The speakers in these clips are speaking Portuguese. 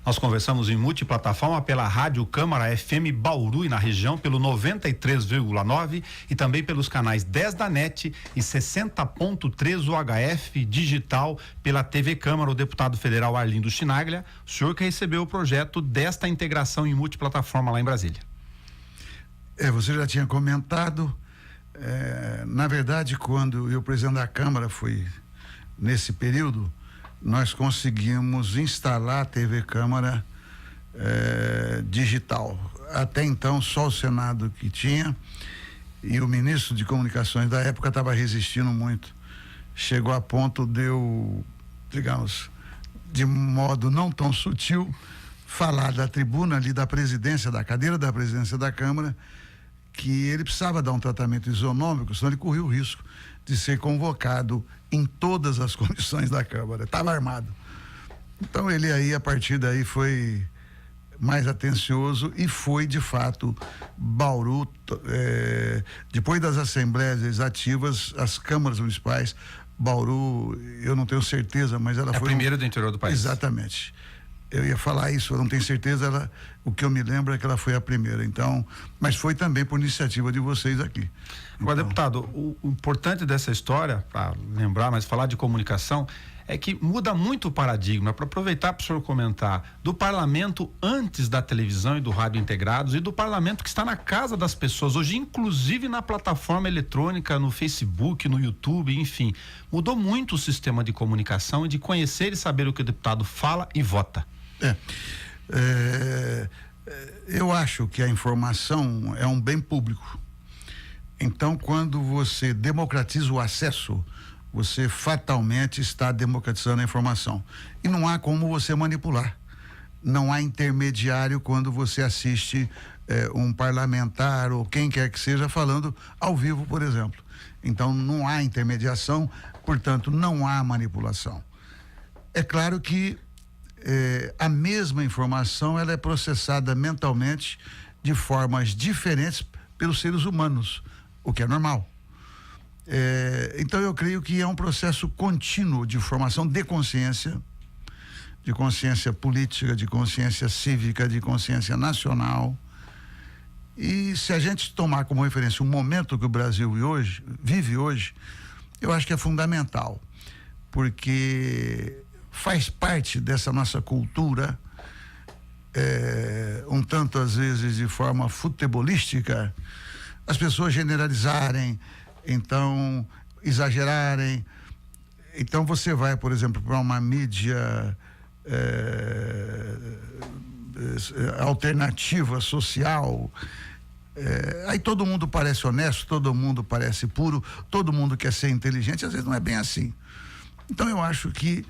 Nós conversamos em multiplataforma pela Rádio Câmara FM Bauru e na região pelo 93,9 e também pelos canais 10 da NET e 60.3 UHF digital pela TV Câmara. O deputado federal Arlindo Chinaglia, o senhor que recebeu o projeto desta integração em multiplataforma lá em Brasília. Você já tinha comentado, na verdade, quando eu presidente da Câmara fui nesse período, nós conseguimos instalar a TV Câmara digital. Até então só o Senado que tinha, e o ministro de Comunicações da época estava resistindo muito. Chegou a ponto de eu, digamos, de modo não tão sutil, falar da tribuna ali da presidência, da cadeira da presidência da Câmara, que ele precisava dar um tratamento isonômico, senão ele corria o risco de ser convocado em todas as comissões da Câmara. Estava armado. Então ele aí, a partir daí, foi mais atencioso e foi, de fato, Bauru, depois das assembleias legislativas, as câmaras municipais, Bauru, eu não tenho certeza, mas ela foi... a primeira do interior do país. Exatamente. Eu ia falar isso, eu não tenho certeza, o que eu me lembro é que ela foi a primeira, então, mas foi também por iniciativa de vocês aqui. Agora, então, deputado, o importante dessa história, para lembrar, mas falar de comunicação, é que muda muito o paradigma, para aproveitar para o senhor comentar, do parlamento antes da televisão e do rádio integrados e do parlamento que está na casa das pessoas, hoje inclusive na plataforma eletrônica, no Facebook, no YouTube, enfim, mudou muito o sistema de comunicação e de conhecer e saber o que o deputado fala e vota. Eu acho que a informação é um bem público. Então, quando você democratiza o acesso, você fatalmente está democratizando a informação. E não há como você manipular. Não há intermediário quando você assiste um parlamentar ou quem quer que seja falando ao vivo, por exemplo. Então, não há intermediação, portanto, não há manipulação. É claro que a mesma informação ela é processada mentalmente de formas diferentes pelos seres humanos, o que é normal. Então eu creio que é um processo contínuo de formação de consciência política, de consciência cívica, de consciência nacional. E se a gente tomar como referência o momento que o Brasil vive hoje, eu acho que é fundamental, porque faz parte dessa nossa cultura, um tanto às vezes de forma futebolística, as pessoas generalizarem, então exagerarem. Então você vai, por exemplo, para uma mídia alternativa social, aí todo mundo parece honesto, todo mundo parece puro, todo mundo quer ser inteligente, às vezes não é bem assim. Então eu acho que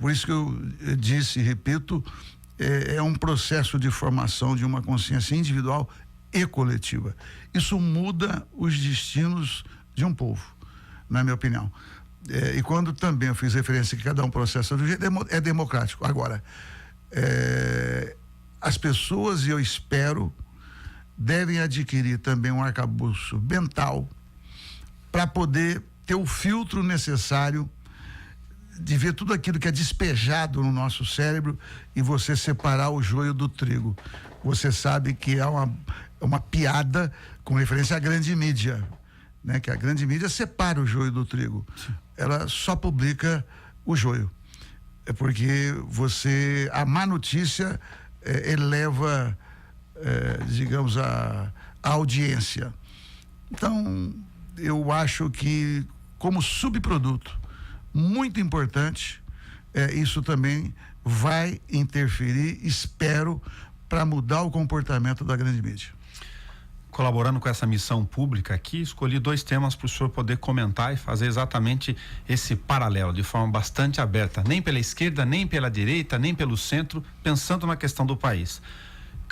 por isso que eu disse e repito, é um processo de formação de uma consciência individual e coletiva. Isso muda os destinos de um povo, na minha opinião. E quando também eu fiz referência que cada um processa do jeito, é democrático. Agora, as pessoas, e eu espero, devem adquirir também um arcabouço mental para poder ter o filtro necessário de ver tudo aquilo que é despejado no nosso cérebro e você separar o joio do trigo. Você sabe que é uma piada com referência à grande mídia, né? Que a grande mídia separa o joio do trigo. Ela só publica o joio. É porque a má notícia eleva, digamos, a audiência. Então, eu acho que como subproduto muito importante, isso também vai interferir, espero, para mudar o comportamento da grande mídia. Colaborando com essa missão pública aqui, escolhi 2 temas para o senhor poder comentar e fazer exatamente esse paralelo, de forma bastante aberta, nem pela esquerda, nem pela direita, nem pelo centro, pensando na questão do país.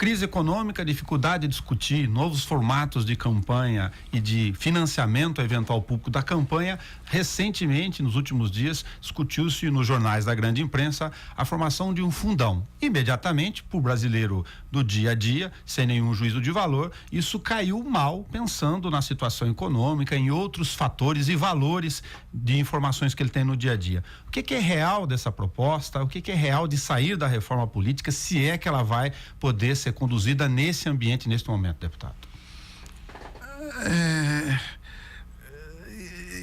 Crise econômica, dificuldade de discutir novos formatos de campanha e de financiamento eventual público da campanha. Recentemente, nos últimos dias, discutiu-se nos jornais da grande imprensa a formação de um fundão. Imediatamente, para o brasileiro do dia a dia, sem nenhum juízo de valor, isso caiu mal, pensando na situação econômica, em outros fatores e valores de informações que ele tem no dia a dia. O que é real dessa proposta? O que é real de sair da reforma política, se é que ela vai poder ser conduzida nesse ambiente, neste momento, deputado?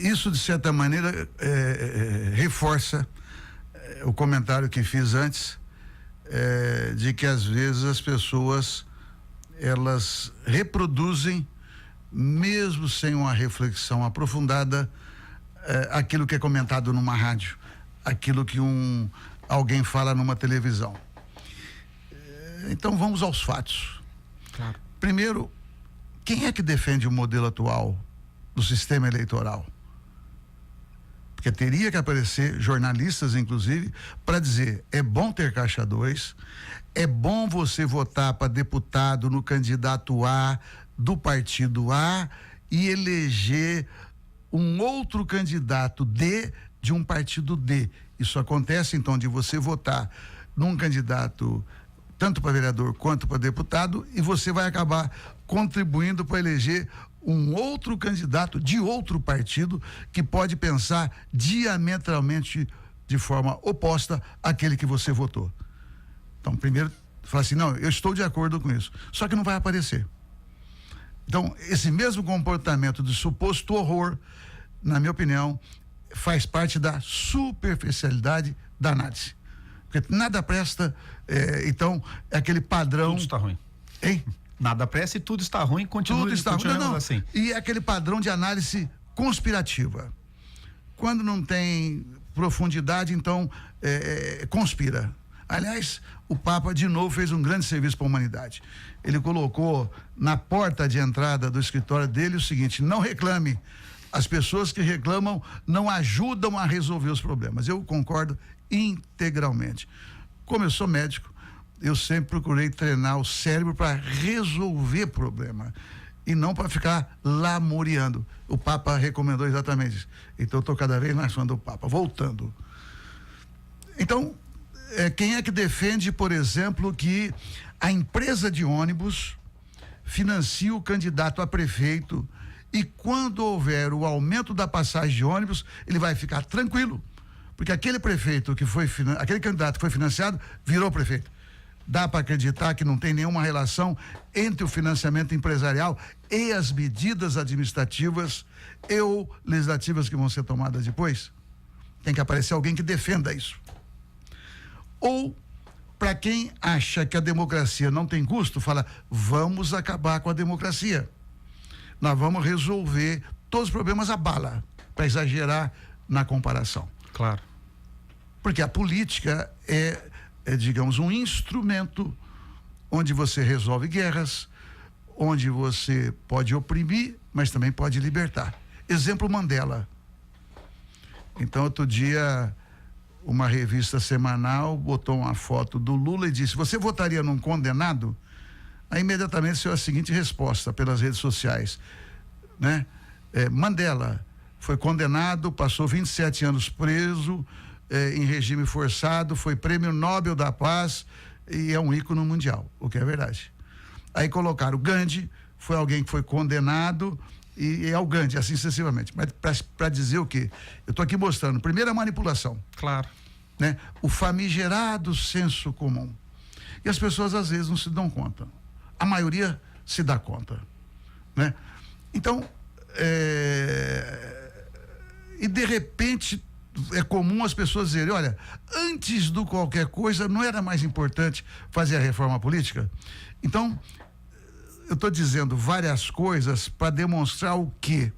Isso, de certa maneira, reforça o comentário que fiz antes, de que às vezes as pessoas elas reproduzem, mesmo sem uma reflexão aprofundada, aquilo que é comentado numa rádio, aquilo que alguém fala numa televisão. Então vamos aos fatos. Claro. Primeiro, quem é que defende o modelo atual do sistema eleitoral? Porque teria que aparecer jornalistas, inclusive, para dizer: é bom ter caixa 2, é bom você votar para deputado no candidato A do partido A e eleger um outro candidato D de um partido D. Isso acontece, então, de você votar num candidato tanto para vereador quanto para deputado, e você vai acabar contribuindo para eleger um outro candidato de outro partido que pode pensar diametralmente de forma oposta àquele que você votou. Então, primeiro, fala assim: não, eu estou de acordo com isso. Só que não vai aparecer. Então, esse mesmo comportamento de suposto horror, na minha opinião, faz parte da superficialidade da análise. Porque nada presta, então, é aquele padrão... Tudo está ruim. Hein? Nada presta e tudo está ruim, continua assim. E é aquele padrão de análise conspirativa. Quando não tem profundidade, então, conspira. Aliás, o Papa, de novo, fez um grande serviço para a humanidade. Ele colocou na porta de entrada do escritório dele o seguinte: não reclame. As pessoas que reclamam não ajudam a resolver os problemas. Eu concordo integralmente. Como eu sou médico, eu sempre procurei treinar o cérebro para resolver problema e não para ficar lamuriando. O Papa recomendou exatamente isso. Então, eu estou cada vez mais fã do Papa. Voltando. Então, quem é que defende, por exemplo, que a empresa de ônibus financia o candidato a prefeito e quando houver o aumento da passagem de ônibus, ele vai ficar tranquilo, porque aquele prefeito aquele candidato que foi financiado virou prefeito. Dá para acreditar que não tem nenhuma relação entre o financiamento empresarial e as medidas administrativas ou legislativas que vão ser tomadas depois? Tem que aparecer alguém que defenda isso. Ou, para quem acha que a democracia não tem custo, fala: vamos acabar com a democracia. Nós vamos resolver todos os problemas à bala, para exagerar na comparação. Claro. Porque a política é, digamos, um instrumento onde você resolve guerras, onde você pode oprimir, mas também pode libertar. Exemplo, Mandela. Então, outro dia, uma revista semanal botou uma foto do Lula e disse: você votaria num condenado? Aí imediatamente saiu a seguinte resposta pelas redes sociais, né? Mandela foi condenado, passou 27 anos preso, em regime forçado, foi prêmio Nobel da Paz e é um ícone mundial, o que é verdade. Aí colocaram: Gandhi foi alguém que foi condenado e é o Gandhi, assim sucessivamente. Mas para dizer o quê? Eu estou aqui mostrando, primeiro, a manipulação. Claro. Né? O famigerado senso comum. E as pessoas às vezes não se dão conta. A maioria se dá conta, né? Então, e de repente é comum as pessoas dizerem: olha, antes do qualquer coisa, não era mais importante fazer a reforma política? Então, eu estou dizendo várias coisas para demonstrar o que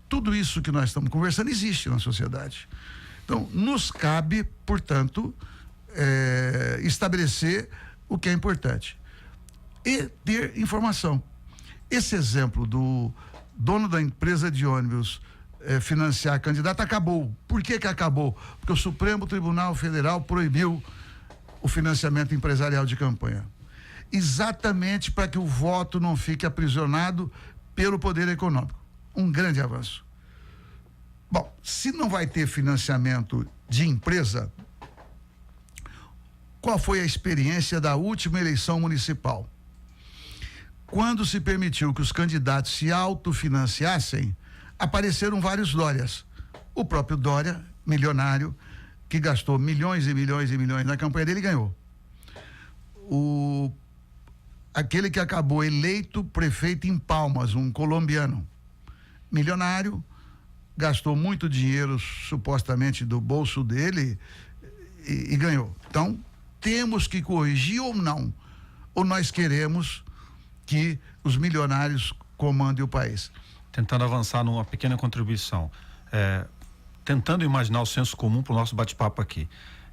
tudo isso que nós estamos conversando existe na sociedade. Então, nos cabe, portanto, estabelecer o que é importante e ter informação. Esse exemplo do dono da empresa de ônibus financiar candidato acabou. Por que acabou? Porque o Supremo Tribunal Federal proibiu o financiamento empresarial de campanha. exatamente para que o voto não fique aprisionado pelo poder econômico. Um grande avanço. Bom, se não vai ter financiamento de empresa, qual foi a experiência da última eleição municipal? Quando se permitiu que os candidatos se autofinanciassem, apareceram vários Dórias. O próprio Dória, milionário, que gastou milhões e milhões e milhões na campanha dele, ganhou. Aquele que acabou eleito prefeito em Palmas, um colombiano, milionário, gastou muito dinheiro supostamente do bolso dele e ganhou. Então, temos que corrigir ou não? Ou nós queremos que os milionários comandem o país? Tentando avançar numa pequena contribuição, tentando imaginar o senso comum para o nosso bate-papo aqui.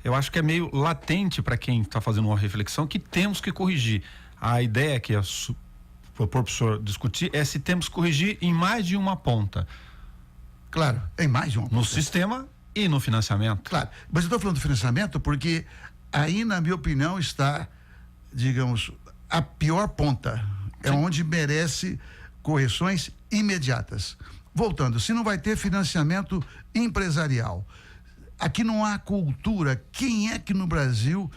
Eu acho que é meio latente para quem está fazendo uma reflexão que temos que corrigir. A ideia que o professor discutir é se temos que corrigir em mais de uma ponta. Claro, em mais de uma ponta. No sistema e no financiamento. Claro, mas eu estou falando do financiamento porque aí, na minha opinião, está, digamos, a pior ponta. É Sim. Onde merece correções imediatas. Voltando, se não vai ter financiamento empresarial, aqui não há cultura. Quem é que no Brasil,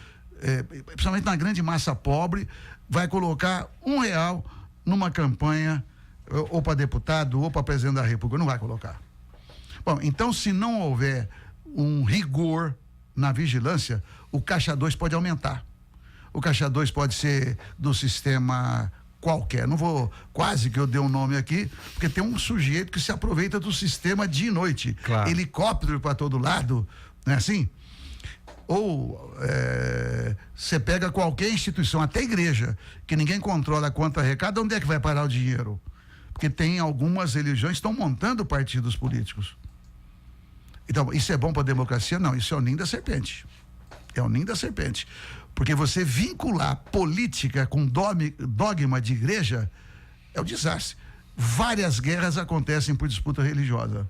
principalmente na grande massa pobre, vai colocar R$1 numa campanha, ou para deputado, ou para presidente da República? Não vai colocar. Bom, então, se não houver um rigor na vigilância, o Caixa 2 pode aumentar. O Caixa 2 pode ser do sistema qualquer. Não vou, quase que eu dei um nome aqui, porque tem um sujeito que se aproveita do sistema dia e noite. Claro. Helicóptero para todo lado, não é assim? Ou você pega qualquer instituição, até igreja, que ninguém controla quanto arrecada, onde é que vai parar o dinheiro? Porque tem algumas religiões que estão montando partidos políticos. Então, isso é bom para a democracia? Não, isso é o ninho da serpente. É o ninho da serpente. Porque você vincular política com dogma de igreja é um desastre. Várias guerras acontecem por disputa religiosa.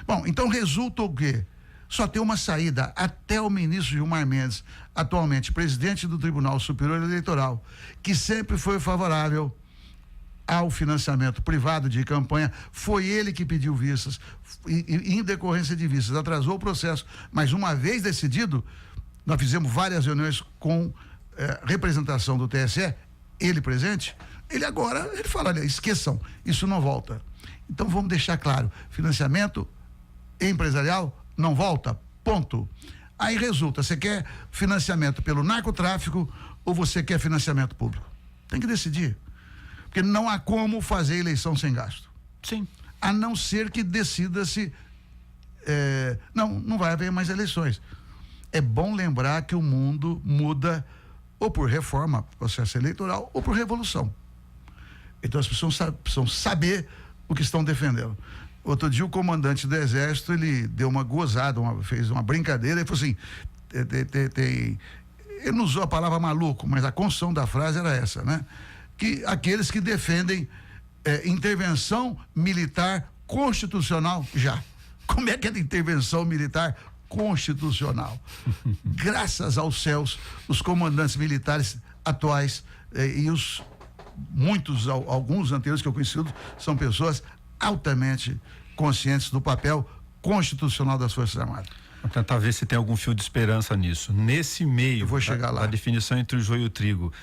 Bom, então resulta o quê? Só tem uma saída. Até o ministro Gilmar Mendes, atualmente presidente do Tribunal Superior Eleitoral, que sempre foi favorável ao financiamento privado de campanha, foi ele que pediu vistas, e em decorrência de vistas, atrasou o processo, mas uma vez decidido, nós fizemos várias reuniões com representação do TSE, ele presente, ele fala, olha, esqueçam, isso não volta. Então vamos deixar claro, financiamento empresarial não volta, ponto. Aí resulta, você quer financiamento pelo narcotráfico ou você quer financiamento público? Tem que decidir. Porque não há como fazer eleição sem gasto. Sim. A não ser que decida-se, não vai haver mais eleições. É bom lembrar que o mundo muda ou por reforma, processo eleitoral, ou por revolução. Então as pessoas precisam saber o que estão defendendo. Outro dia o comandante do Exército, ele deu uma gozada, fez uma brincadeira, ele falou assim, ele não usou a palavra maluco, mas a construção da frase era essa, né? Que aqueles que defendem intervenção militar constitucional já. Como é que é de intervenção militar constitucional? Graças aos céus, os comandantes militares atuais e alguns anteriores que eu conheci, são pessoas altamente conscientes do papel constitucional das Forças Armadas. Vou tentar ver se tem algum fio de esperança nisso. Nesse meio eu vou chegar lá. Da definição entre o joio e o trigo,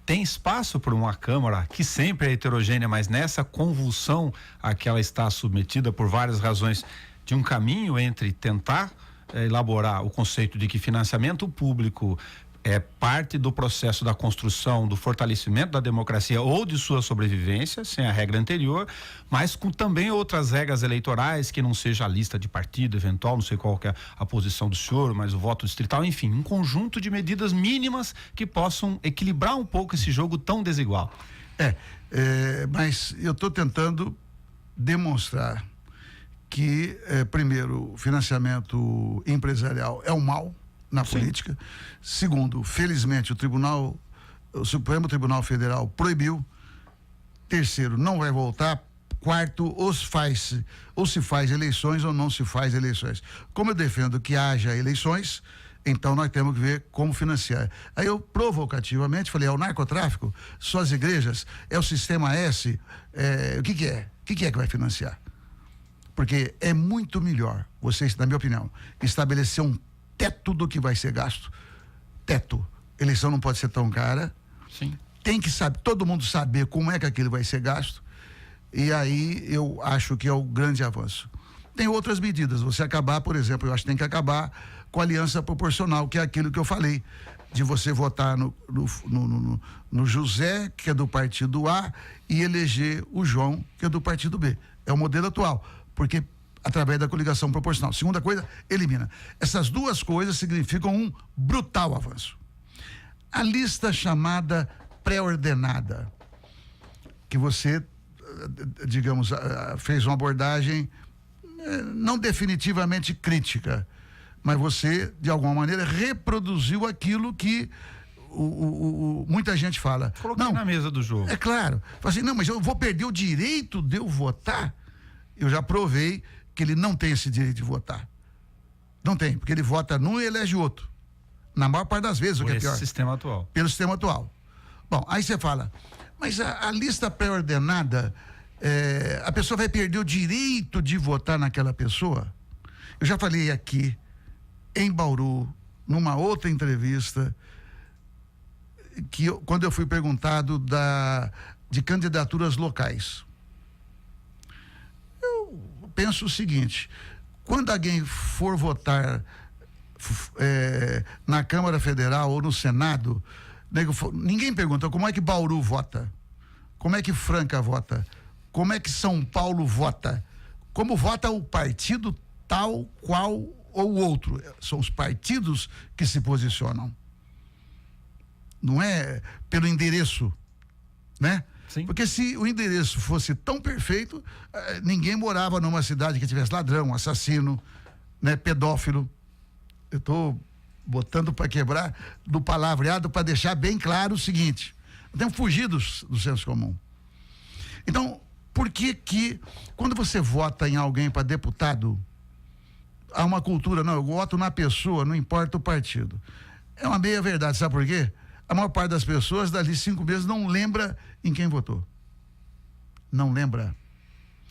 tem espaço para uma Câmara que sempre é heterogênea, mas nessa convulsão a que ela está submetida por várias razões, de um caminho entre tentar elaborar o conceito de que financiamento público é parte do processo da construção, do fortalecimento da democracia ou de sua sobrevivência, sem a regra anterior, mas com também outras regras eleitorais, que não seja a lista de partido eventual, não sei qual que é a posição do senhor, mas o voto distrital, enfim, um conjunto de medidas mínimas que possam equilibrar um pouco esse jogo tão desigual. Mas eu estou tentando demonstrar que, primeiro, o financiamento empresarial é um mal na política. Segundo, felizmente o Supremo Tribunal Federal proibiu. Terceiro, não vai voltar. Quarto, ou se faz eleições ou não se faz eleições. Como eu defendo que haja eleições, Então nós temos que ver como financiar. Aí eu provocativamente falei, é o narcotráfico, só as igrejas, é o sistema S, o que é? O que é que vai financiar? Porque é muito melhor, vocês, na minha opinião, estabelecer um teto do que vai ser gasto. Teto. Eleição não pode ser tão cara. Sim. Tem que saber, todo mundo saber como é que aquilo vai ser gasto. E aí eu acho que é o grande avanço. Tem outras medidas. Você acabar, por exemplo, eu acho que tem que acabar com a aliança proporcional, que é aquilo que eu falei, de você votar no José, que é do partido A, e eleger o João, que é do partido B. É o modelo atual, porque através da coligação proporcional. Segunda coisa, elimina. Essas duas coisas significam um brutal avanço. A lista chamada pré-ordenada, que você, digamos, fez uma abordagem não definitivamente crítica, mas você, de alguma maneira, reproduziu aquilo que muita gente fala. Coloquei na mesa do jogo. É claro. Fala assim, não, mas eu vou perder o direito de eu votar? Eu já provei que ele não tem esse direito de votar. Não tem, porque ele vota num e elege outro. Na maior parte das vezes, o que é pior. Pelo sistema atual. Pelo sistema atual. Bom, aí você fala, mas a lista pré-ordenada, a pessoa vai perder o direito de votar naquela pessoa? Eu já falei aqui, em Bauru, numa outra entrevista, que quando eu fui perguntado de candidaturas locais. Eu penso o seguinte, quando alguém for votar na Câmara Federal ou no Senado, ninguém pergunta como é que Bauru vota, como é que Franca vota, como é que São Paulo vota, como vota o partido tal qual ou outro. São os partidos que se posicionam. Não é pelo endereço, né? Sim. Porque se o endereço fosse tão perfeito, ninguém morava numa cidade que tivesse ladrão, assassino, né, pedófilo. Eu estou botando para quebrar do palavreado para deixar bem claro o seguinte: temos fugidos do senso comum. Então, por que quando você vota em alguém para deputado, há uma cultura, não, eu voto na pessoa, não importa o partido? É uma meia verdade, sabe por quê? A maior parte das pessoas, dali 5 meses, não lembra em quem votou. Não lembra.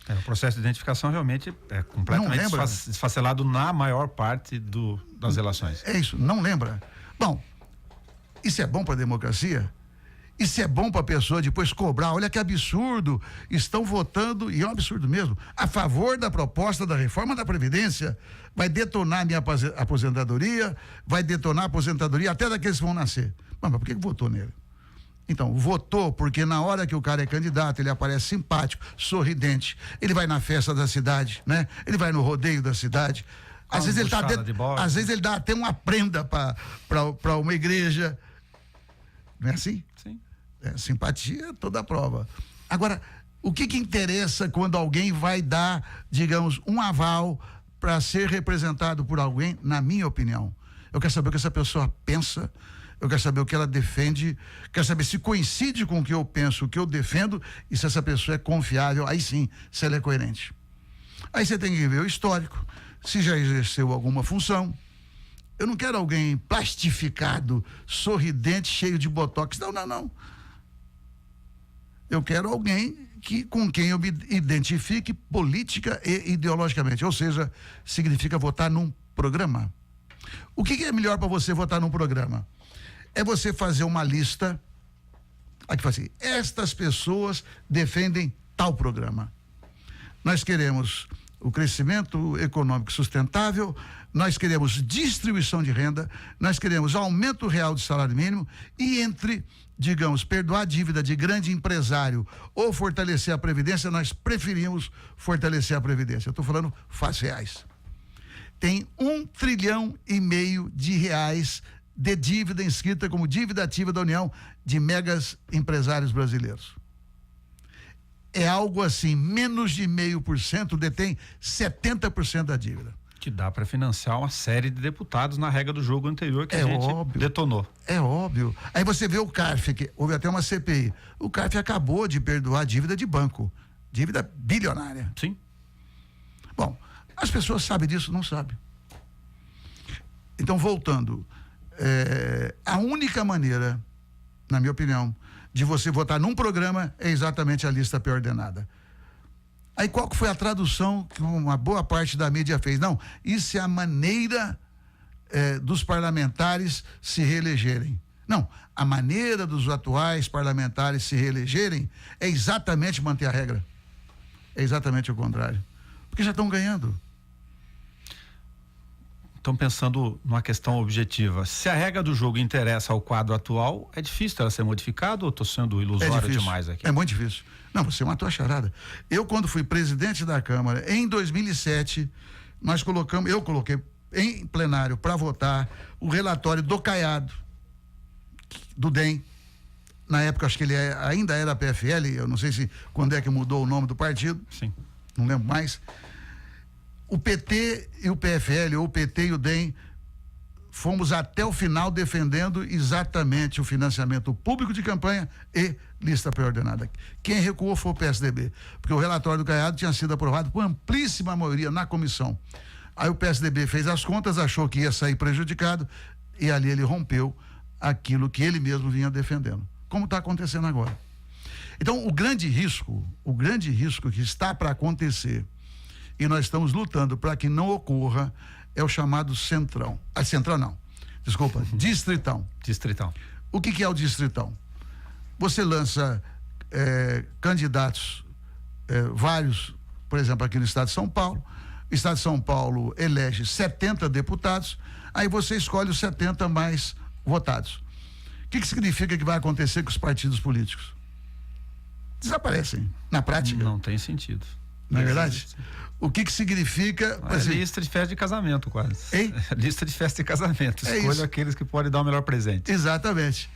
O processo de identificação realmente é completamente desfacelado na maior parte das relações. É isso, não lembra. Bom, isso é bom para a democracia? Isso é bom para a pessoa depois cobrar? Olha que absurdo, estão votando, e é um absurdo mesmo, a favor da proposta da reforma da Previdência. Vai detonar minha aposentadoria, vai detonar a aposentadoria até daqueles que vão nascer. Mas por que votou nele? Então, votou porque na hora que o cara é candidato, ele aparece simpático, sorridente, ele vai na festa da cidade, né? Ele vai no rodeio da cidade. Às vezes ele dá até uma prenda para uma igreja. Não é assim? Sim. Simpatia toda a prova. Agora, o que interessa quando alguém vai dar, digamos, um aval para ser representado por alguém? Na minha opinião, eu quero saber o que essa pessoa pensa, eu quero saber o que ela defende, quero saber se coincide com o que eu penso, o que eu defendo, e se essa pessoa é confiável, aí sim, se ela é coerente. Aí você tem que ver o histórico, se já exerceu alguma função. Eu não quero alguém plastificado, sorridente, cheio de botox. Não. Eu quero alguém com quem eu me identifique política e ideologicamente. Ou seja, significa votar num programa. O que é melhor para você votar num programa? É você fazer uma lista, aqui fala assim, estas pessoas defendem tal programa. Nós queremos o crescimento econômico sustentável, nós queremos distribuição de renda, nós queremos aumento real do salário mínimo e entre, digamos, perdoar a dívida de grande empresário ou fortalecer a Previdência, nós preferimos fortalecer a Previdência. Eu estou falando fatos reais. Tem R$1,5 trilhão de reais de dívida inscrita como dívida ativa da União de megas empresários brasileiros. É algo assim, menos de 0,5% detém 70% da dívida. Que dá para financiar uma série de deputados na regra do jogo anterior que a gente detonou. É óbvio. Aí você vê o CARF, que houve até uma CPI. O CARF acabou de perdoar a dívida de banco. Dívida bilionária. Sim. Bom, as pessoas sabem disso? Não sabem. Então, voltando, a única maneira, na minha opinião, de você votar num programa é exatamente a lista pré-ordenada. Aí qual que foi a tradução que uma boa parte da mídia fez? Não, isso é a maneira dos parlamentares se reelegerem. Não, a maneira dos atuais parlamentares se reelegerem é exatamente manter a regra. É exatamente o contrário. Porque já estão ganhando. Estão pensando numa questão objetiva. Se a regra do jogo interessa ao quadro atual, é difícil ela ser modificada ou estou sendo ilusório demais aqui? É muito difícil. Não, você matou a charada. Eu, quando fui presidente da Câmara, em 2007, eu coloquei em plenário para votar o relatório do Caiado, do DEM. Na época, acho que ele ainda era PFL, eu não sei se quando é que mudou o nome do partido. Sim. Não lembro mais. O PT e o PFL, ou o PT e o DEM, fomos até o final defendendo exatamente o financiamento público de campanha e lista pré-ordenada. Quem recuou foi o PSDB, porque o relatório do Caiado tinha sido aprovado por amplíssima maioria na comissão. Aí o PSDB fez as contas, achou que ia sair prejudicado e ali ele rompeu aquilo que ele mesmo vinha defendendo, como está acontecendo agora. Então, o grande risco que está para acontecer, e nós estamos lutando para que não ocorra, é o chamado Centrão. Centrão não, desculpa, Distritão. Distritão. O que é o Distritão? Você lança candidatos, vários, por exemplo, aqui no estado de São Paulo. O estado de São Paulo elege 70 deputados, aí você escolhe os 70 mais votados. O que significa que vai acontecer com os partidos políticos? Desaparecem, na prática. Não tem sentido. Não é verdade? O que significa... lista de festa de casamento, quase. Hein? Lista de festa de casamento. Escolha aqueles que podem dar o melhor presente. Exatamente.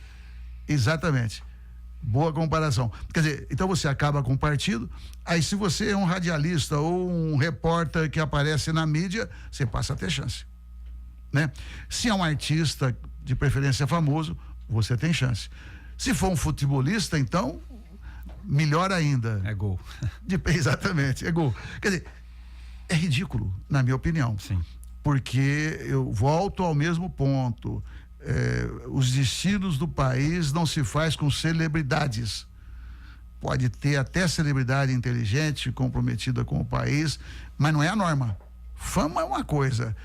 Boa comparação. Quer dizer, então você acaba com o partido, aí se você é um radialista ou um repórter que aparece na mídia, você passa a ter chance, né? Se é um artista, de preferência famoso, você tem chance. Se for um futebolista, então, melhor ainda. É gol. Exatamente, é gol. Quer dizer, é ridículo, na minha opinião. Sim. Porque eu volto ao mesmo ponto. Os destinos do país não se faz com celebridades. Pode ter até celebridade inteligente, comprometida com o país, mas não é a norma. Fama é uma coisa,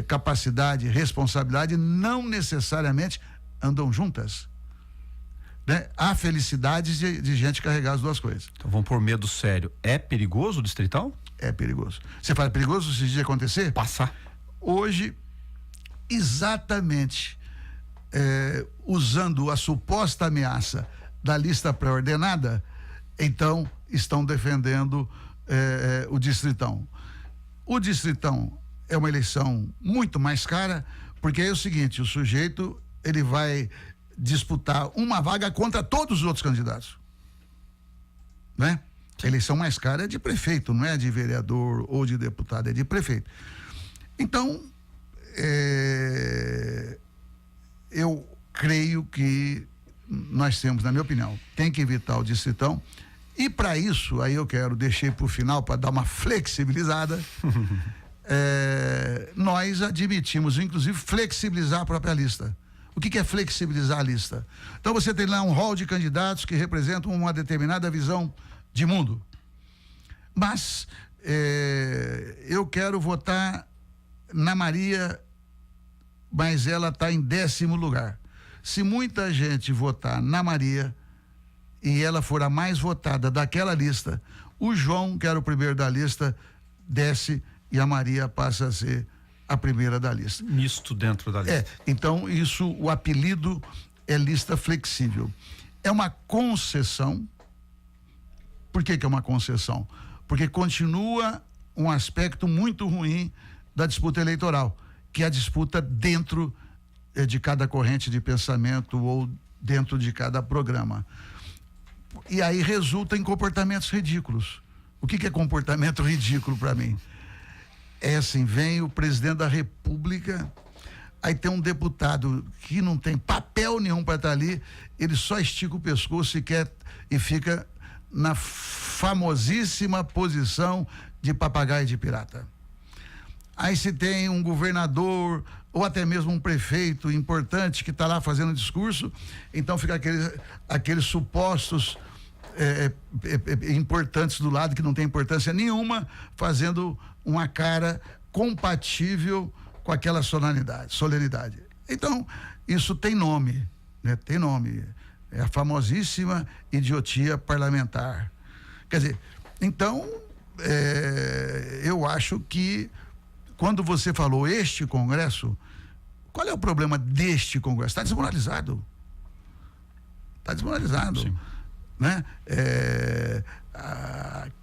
capacidade, responsabilidade não necessariamente andam juntas, né? Há felicidades de gente carregar as duas coisas. Então vamos por medo sério. É perigoso o Distritão? É perigoso. Você fala perigoso se de acontecer? Passar. Hoje, exatamente usando a suposta ameaça da lista pré-ordenada, então estão defendendo o Distritão. O Distritão é uma eleição muito mais cara, porque é o seguinte, o sujeito ele vai disputar uma vaga contra todos os outros candidatos, né? A eleição mais cara é de prefeito, não é de vereador ou de deputado, é de prefeito. Então, eu creio que nós temos, na minha opinião, tem que evitar o Distritão, e para isso, aí eu quero deixar para o final para dar uma flexibilizada, nós admitimos, inclusive, flexibilizar a própria lista. O que é flexibilizar a lista? Então você tem lá um rol de candidatos que representam uma determinada visão de mundo. Mas eu quero votar na Maria, mas ela está em 10º lugar. Se muita gente votar na Maria e ela for a mais votada daquela lista, o João, que era o primeiro da lista, desce e a Maria passa a ser a primeira da lista. Misto dentro da lista. Então isso, o apelido é lista flexível. É uma concessão. Por que é uma concessão? Porque continua um aspecto muito ruim da disputa eleitoral, que é a disputa dentro de cada corrente de pensamento ou dentro de cada programa. E aí resulta em comportamentos ridículos. O que é comportamento ridículo para mim? É assim, vem o presidente da República, aí tem um deputado que não tem papel nenhum para estar ali, ele só estica o pescoço e fica na famosíssima posição de papagaio de pirata. Aí se tem um governador ou até mesmo um prefeito importante que está lá fazendo discurso, então fica aqueles supostos importantes do lado que não tem importância nenhuma, fazendo uma cara compatível com aquela solenidade. Então, isso tem nome, né? Tem nome. É a famosíssima idiotia parlamentar. Quer dizer, então, eu acho que quando você falou este Congresso, qual é o problema deste Congresso? Está desmoralizado. Está desmoralizado. Sim. Né?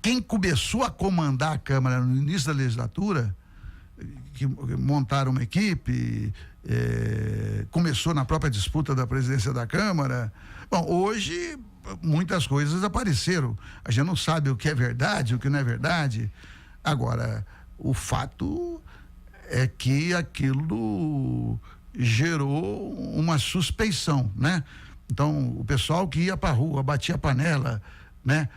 Quem começou a comandar a Câmara no início da legislatura, que montaram uma equipe, começou na própria disputa da presidência da Câmara. Bom, hoje muitas coisas apareceram. A gente não sabe o que é verdade, o que não é verdade. Agora, o fato é que aquilo gerou uma suspeição, né? Então, o pessoal que ia para a rua, batia a panela, né?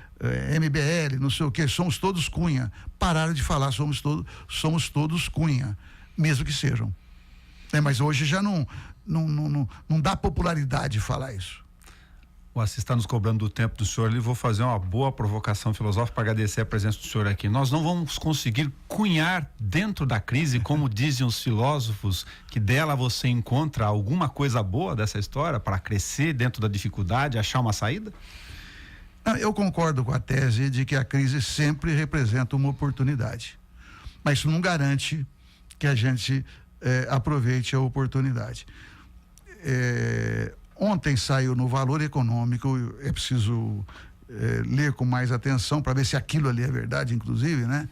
MBL, não sei o quê, somos todos Cunha. Pararam de falar somos todos Cunha, mesmo que sejam. Mas hoje já não dá popularidade falar isso. O Assis está nos cobrando do tempo do senhor, e vou fazer uma boa provocação filosófica para agradecer a presença do senhor aqui. Nós não vamos conseguir cunhar dentro da crise, como dizem os filósofos, que dela você encontra alguma coisa boa dessa história para crescer dentro da dificuldade, achar uma saída? Eu concordo com a tese de que a crise sempre representa uma oportunidade, mas isso não garante que a gente aproveite a oportunidade. Ontem saiu no Valor Econômico, é preciso ler com mais atenção para ver se aquilo ali é verdade, inclusive, né?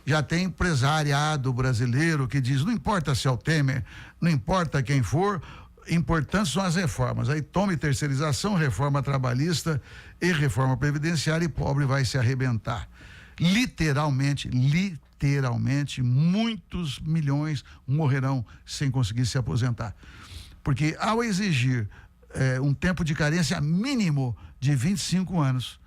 Já tem empresariado brasileiro que diz, não importa se é o Temer, não importa quem for, importantes são as reformas. Aí tome terceirização, reforma trabalhista e reforma previdenciária, e pobre vai se arrebentar. Literalmente, muitos milhões morrerão sem conseguir se aposentar. Porque ao exigir um tempo de carência mínimo de 25 anos,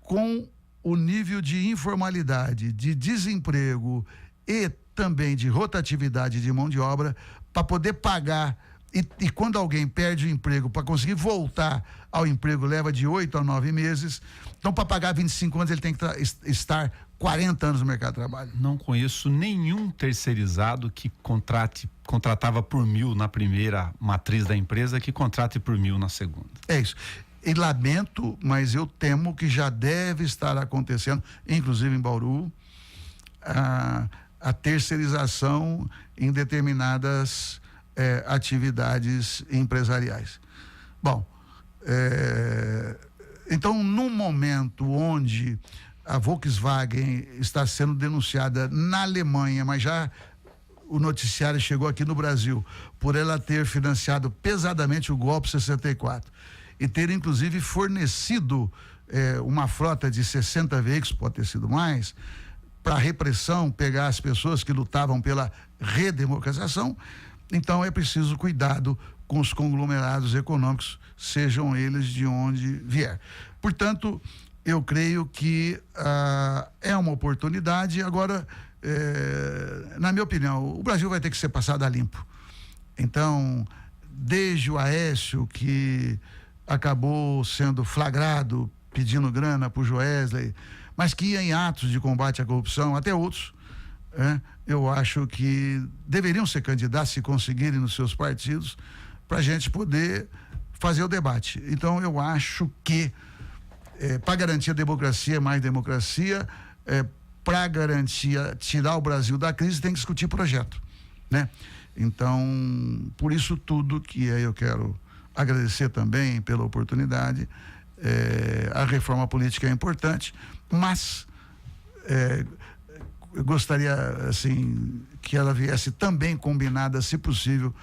com o nível de informalidade, de desemprego e também de rotatividade de mão de obra, para poder pagar, e quando alguém perde o emprego, para conseguir voltar ao emprego, leva de 8 a 9 meses. Então, para pagar 25 anos, ele tem que estar 40 anos no mercado de trabalho. Não conheço nenhum terceirizado que contratava por 1.000 na primeira matriz da empresa, que contrate por 1.000 na segunda. É isso. E lamento, mas eu temo que já deve estar acontecendo, inclusive em Bauru, a terceirização em determinadas atividades empresariais. Bom, então, num momento onde a Volkswagen está sendo denunciada na Alemanha, mas já o noticiário chegou aqui no Brasil, por ela ter financiado pesadamente o golpe 64 e ter inclusive fornecido uma frota de 60 veículos, pode ter sido mais, para repressão, pegar as pessoas que lutavam pela redemocratização. Então é preciso cuidado com os conglomerados econômicos, sejam eles de onde vier. Portanto, eu creio que é uma oportunidade. Agora, na minha opinião, o Brasil vai ter que ser passado a limpo. Então, desde o Aécio, que acabou sendo flagrado pedindo grana para o Joesley, mas que ia em atos de combate à corrupção, até outros, eu acho que deveriam ser candidatos, se conseguirem nos seus partidos, para a gente poder fazer o debate. Então, eu acho que para garantir a democracia, mais democracia, para garantir, tirar o Brasil da crise, tem que discutir projeto, né? Então, por isso tudo que eu quero agradecer também pela oportunidade. A reforma política é importante, mas eu gostaria, assim, que ela viesse também combinada, se possível,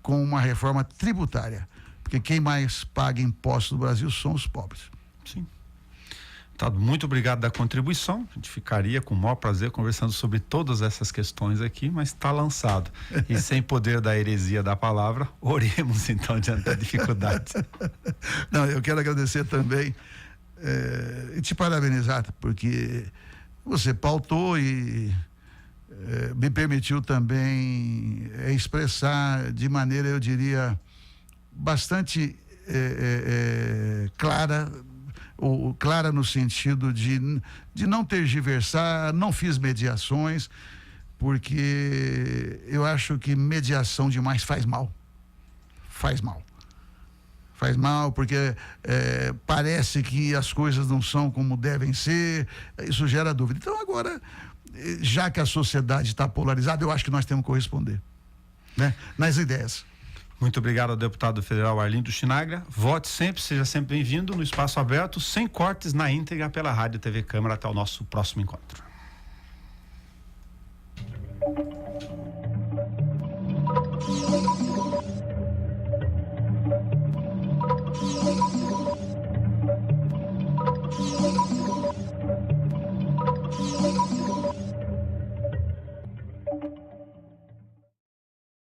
com uma reforma tributária, porque quem mais paga impostos no Brasil são os pobres. Sim. Tá, muito obrigado da contribuição. A gente ficaria com o maior prazer conversando sobre todas essas questões aqui, mas está lançado. E sem poder da heresia da palavra, oremos então diante da dificuldade. Não, eu quero agradecer também e te parabenizar, porque você pautou e me permitiu também expressar de maneira, eu diria, bastante clara, clara no sentido de não tergiversar, não fiz mediações, porque eu acho que mediação demais faz mal. Faz mal. Faz mal porque parece que as coisas não são como devem ser, isso gera dúvida. Então agora, já que a sociedade está polarizada, eu acho que nós temos que corresponder, né? Nas ideias. Muito obrigado ao deputado federal Arlindo Chinagra. Vote sempre, seja sempre bem-vindo no Espaço Aberto, sem cortes, na íntegra, pela Rádio TV Câmara. Até o nosso próximo encontro.